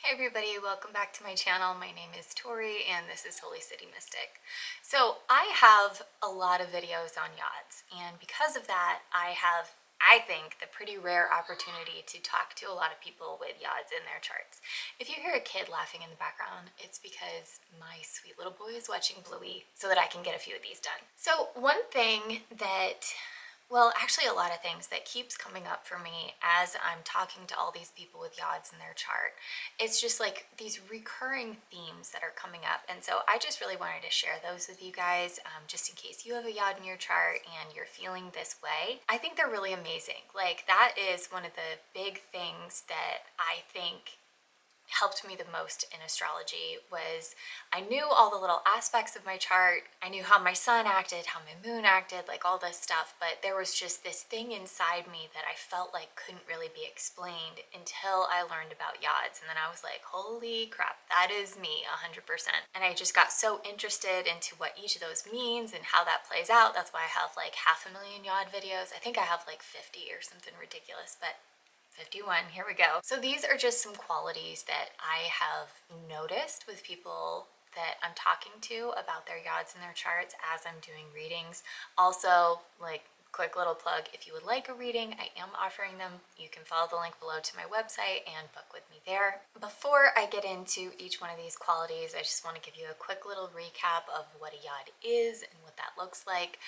Hi everybody, welcome back to my channel. My name is Tori and this is Holy City Mystic. So I have a lot of videos on Yods, and because of that I have, I think, the pretty rare opportunity to talk to a lot of people with Yods in their charts. If you hear a kid laughing in the background, it's because my sweet little boy is watching Bluey so that I can get a few of these done. So one thing that, well, actually a lot of things that keeps coming up for me as I'm talking to all these people with Yods in their chart. It's just like these recurring themes that are coming up. And so I just really wanted to share those with you guys, just in case you have a Yod in your chart and you're feeling this way. I think they're really amazing. Like, that is one of the big things that I think helped me the most in astrology. Was I knew all the little aspects of my chart. I knew how my sun acted, how my moon acted, like all this stuff, but there was just this thing inside me that I felt like couldn't really be explained until I learned about Yods. And then I was like, holy crap, that is me 100%. And I just got so interested into what each of those means and how that plays out. That's why I have like 500,000 Yod videos. I think I have like 50 or something ridiculous, but 51, here we go. So these are just some qualities that I have noticed with people that I'm talking to about their Yods and their charts as I'm doing readings. Also, like, quick little plug, if you would like a reading, I am offering them. You can follow the link below to my website and book with me there. Before I get into each one of these qualities, I just want to give you a quick little recap of what a Yod is and what that looks like.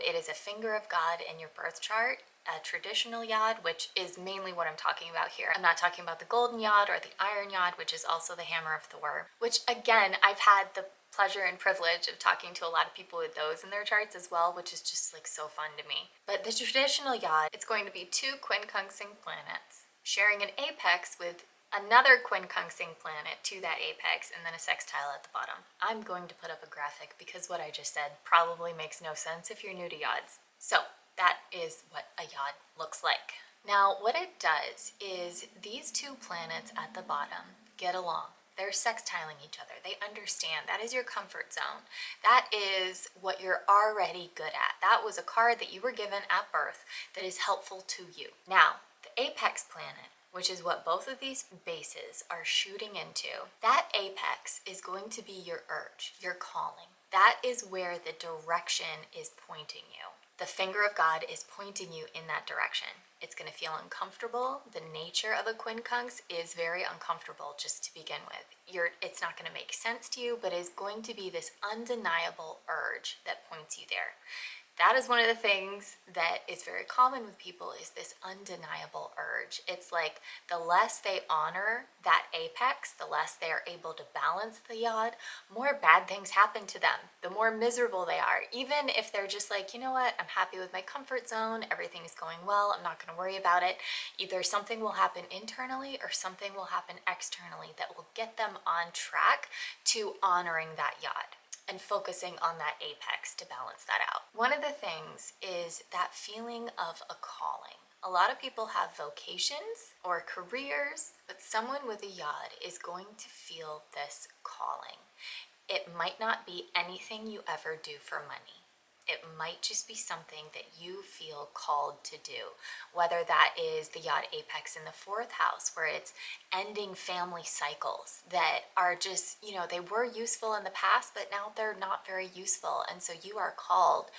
It is a finger of God in your birth chart, a traditional Yod, which is mainly what I'm talking about here. I'm not talking about the golden Yod or the iron Yod, which is also the hammer of Thor, which again, I've had the pleasure and privilege of talking to a lot of people with those in their charts as well, which is just like so fun to me. But the traditional Yod, it's going to be two quincunxing planets sharing an apex with another quincunxing planet to that apex, and then a sextile at the bottom. I'm going to put up a graphic because what I just said probably makes no sense if you're new to Yods. So that is what a Yod looks like. Now, what it does is these two planets at the bottom get along. They're sextiling each other. They understand. That is your comfort zone. That is what you're already good at. That was a card that you were given at birth that is helpful to you. Now, the apex planet, which is what both of these bases are shooting into, that apex is going to be your urge, your calling. That is where the direction is pointing you. The finger of God is pointing you in that direction. It's going to feel uncomfortable. The nature of a quincunx is very uncomfortable just to begin with. It's not going to make sense to you, but it's going to be this undeniable urge that points you there. That is one of the things that is very common with people, is this undeniable urge. It's like the less they honor that apex, the less they are able to balance the Yod, more bad things happen to them, the more miserable they are. Even if they're just like, you know what, I'm happy with my comfort zone, everything is going well, I'm not going to worry about it. Either something will happen internally or something will happen externally that will get them on track to honoring that Yod and focusing on that apex to balance that out. One of the things is that feeling of a calling. A lot of people have vocations or careers, but someone with a Yod is going to feel this calling. It might not be anything you ever do for money. It might just be something that you feel called to do, whether that is the Yod apex in the 4th house, where it's ending family cycles that are just, you know, they were useful in the past, but now they're not very useful. And so you are called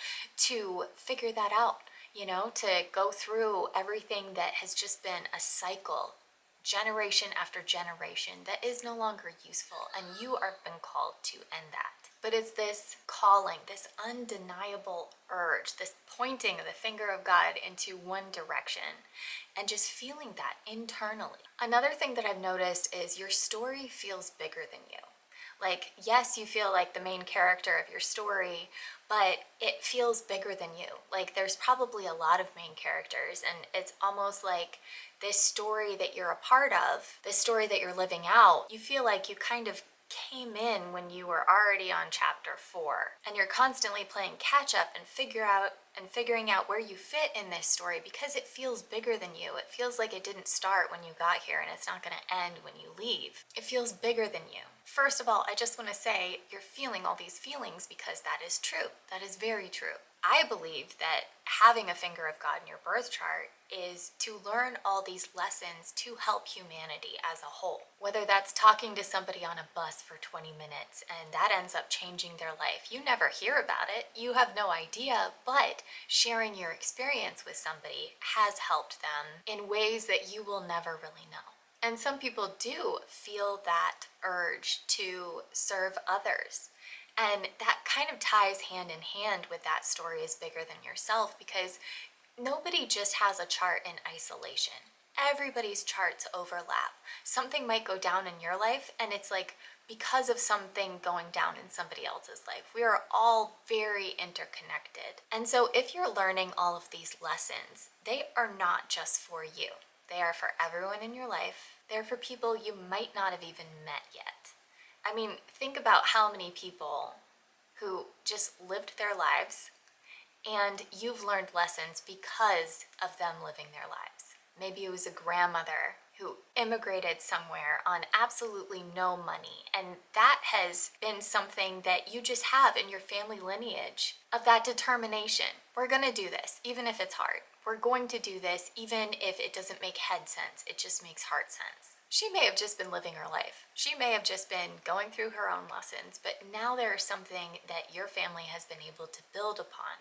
to figure that out, you know, to go through everything that has just been a cycle, generation after generation, that is no longer useful, and you are been called to end that. But it's this calling, this undeniable urge, this pointing of the finger of God into one direction, and just feeling that internally. Another thing that I've noticed is your story feels bigger than you. Like, yes, you feel like the main character of your story, but it feels bigger than you. Like, there's probably a lot of main characters, and it's almost like this story that you're a part of, this story that you're living out, you feel like you kind of came in when you were already on chapter 4, and you're constantly playing catch up and figuring out where you fit in this story, because it feels bigger than you. It feels like it didn't start when you got here, and it's not going to end when you leave. It feels bigger than you. First of all, I just want to say you're feeling all these feelings because that is true. That is very true. I believe that having a finger of God in your birth chart is to learn all these lessons to help humanity as a whole. Whether that's talking to somebody on a bus for 20 minutes and that ends up changing their life. You never hear about it, you have no idea, but sharing your experience with somebody has helped them in ways that you will never really know. And some people do feel that urge to serve others. And that kind of ties hand in hand with that story is bigger than yourself, because nobody just has a chart in isolation. Everybody's charts overlap. Something might go down in your life, and it's like because of something going down in somebody else's life. We are all very interconnected. And so if you're learning all of these lessons, they are not just for you. They are for everyone in your life. They're for people you might not have even met yet. I mean, think about how many people who just lived their lives and you've learned lessons because of them living their lives. Maybe it was a grandmother who immigrated somewhere on absolutely no money, and that has been something that you just have in your family lineage of that determination. We're gonna do this, even if it's hard. We're going to do this, even if it doesn't make head sense, it just makes heart sense. She may have just been living her life. She may have just been going through her own lessons, but now there's something that your family has been able to build upon.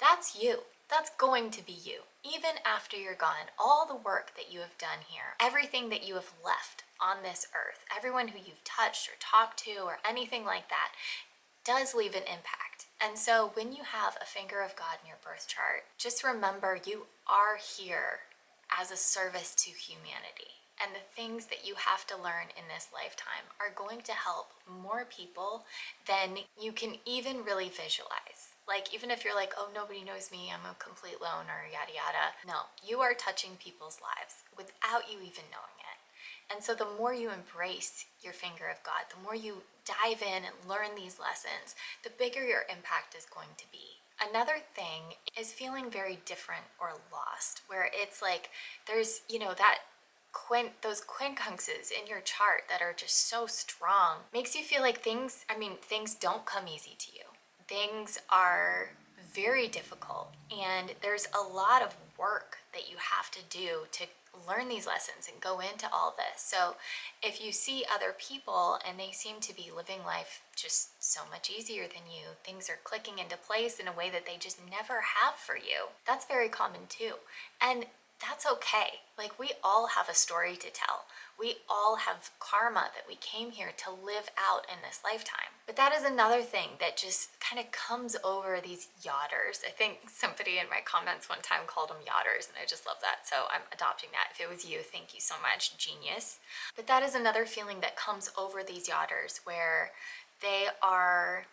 That's you. That's going to be you. Even after you're gone, all the work that you have done here, everything that you have left on this earth, everyone who you've touched or talked to or anything like that, does leave an impact. And so when you have a finger of God in your birth chart, just remember you are here as a service to humanity. And the things that you have to learn in this lifetime are going to help more people than you can even really visualize. Like, even if you're like, oh, nobody knows me, I'm a complete loner, yada yada. No, you are touching people's lives without you even knowing it. And so the more you embrace your finger of God, the more you dive in and learn these lessons, the bigger your impact is going to be. Another thing is feeling very different or lost, where it's like there's, that those quincunxes in your chart that are just so strong makes you feel like things don't come easy to you. Things are very difficult, and there's a lot of work that you have to do to learn these lessons and go into all this. So if you see other people and they seem to be living life just so much easier than you, things are clicking into place in a way that they just never have for you, that's very common too. And that's okay. Like, we all have a story to tell. We all have karma that we came here to live out in this lifetime. But that is another thing that just kind of comes over these yodders. I think somebody in my comments one time called them yodders, and I just love that. So I'm adopting that. If it was you, thank you so much, genius. But that is another feeling that comes over these yodders, where they are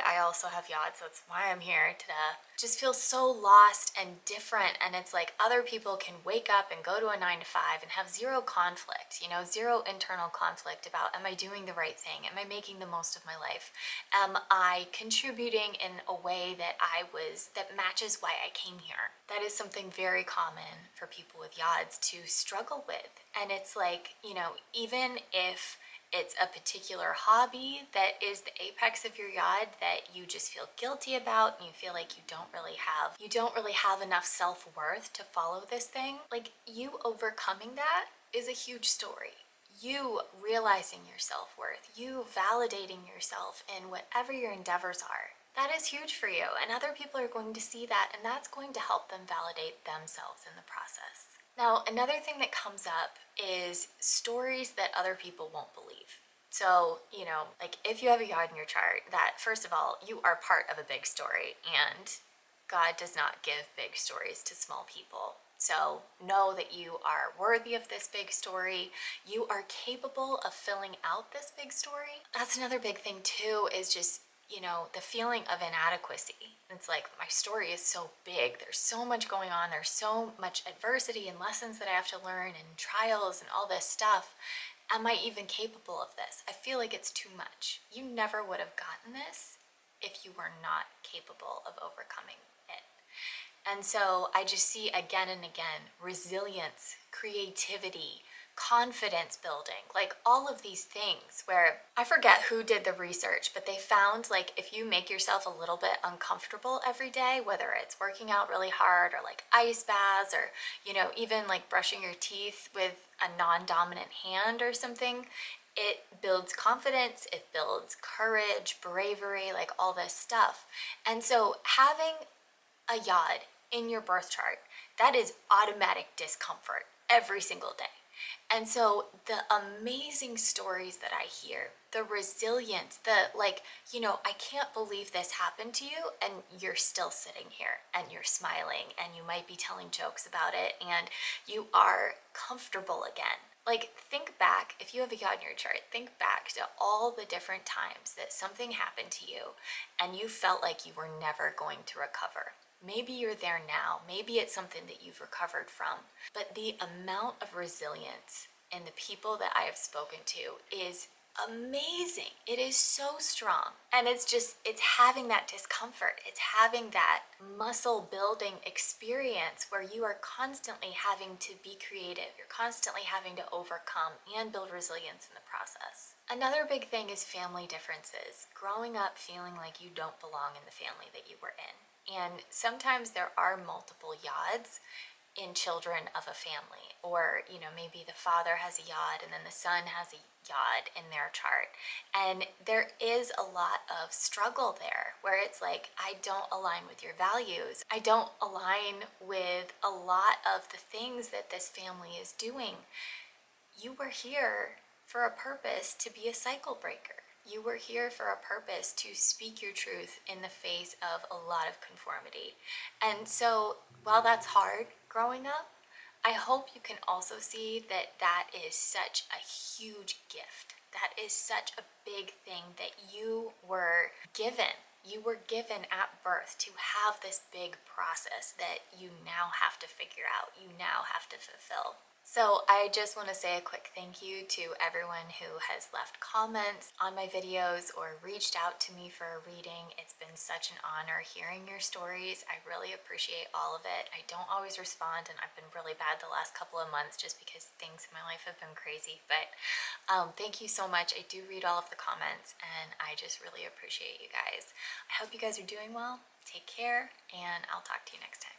I also have Yods, that's why I'm here to just feel so lost and different. And it's like other people can wake up and go to a 9 to 5 and have zero conflict, zero internal conflict about, am I doing the right thing? Am I making the most of my life? Am I contributing in a way that matches why I came here? That is something very common for people with Yods to struggle with. And it's like, even if it's a particular hobby that is the apex of your yod that you just feel guilty about, and you feel like you don't really have enough self-worth to follow this thing, like, you overcoming that is a huge story. You realizing your self-worth, you validating yourself in whatever your endeavors are, that is huge for you, and other people are going to see that, and that's going to help them validate themselves in the process. Now, another thing that comes up is stories that other people won't believe. So, like, if you have a yod in your chart, that first of all, you are part of a big story, and God does not give big stories to small people. So know that you are worthy of this big story. You are capable of filling out this big story. That's another big thing too, is just, the feeling of inadequacy. It's like, my story is so big. There's so much going on. There's so much adversity and lessons that I have to learn and trials and all this stuff. Am I even capable of this? I feel like it's too much. You never would have gotten this if you were not capable of overcoming it. And so I just see again and again resilience, creativity, confidence building, like all of these things where I forget who did the research, but they found like if you make yourself a little bit uncomfortable every day, whether it's working out really hard or like ice baths or, even like brushing your teeth with a non-dominant hand or something, it builds confidence, it builds courage, bravery, like all this stuff. And so having a yod in your birth chart, that is automatic discomfort every single day. And so the amazing stories that I hear, the resilience, the like, I can't believe this happened to you and you're still sitting here and you're smiling and you might be telling jokes about it and you are comfortable again. Like, think back, if you have a yod in your chart, think back to all the different times that something happened to you and you felt like you were never going to recover. Maybe you're there now. Maybe it's something that you've recovered from. But the amount of resilience in the people that I have spoken to is amazing. It is so strong. And it's having that discomfort. It's having that muscle building experience where you are constantly having to be creative. You're constantly having to overcome and build resilience in the process. Another big thing is family differences. Growing up feeling like you don't belong in the family that you were in. And sometimes there are multiple yods in children of a family, or maybe the father has a yod and then the son has a yod in their chart, and there is a lot of struggle there where it's like, I don't align with your values, I don't align with a lot of the things that this family is doing. You were here for a purpose to be a cycle breaker. You were here for a purpose to speak your truth in the face of a lot of conformity. And so while that's hard growing up, I hope you can also see that that is such a huge gift. That is such a big thing that you were given. You were given at birth to have this big process that you now have to figure out, you now have to fulfill. So I just want to say a quick thank you to everyone who has left comments on my videos or reached out to me for a reading. It's been such an honor hearing your stories. I really appreciate all of it. I don't always respond, and I've been really bad the last couple of months just because things in my life have been crazy. But thank you so much. I do read all of the comments, and I just really appreciate you guys. I hope you guys are doing well. Take care, and I'll talk to you next time.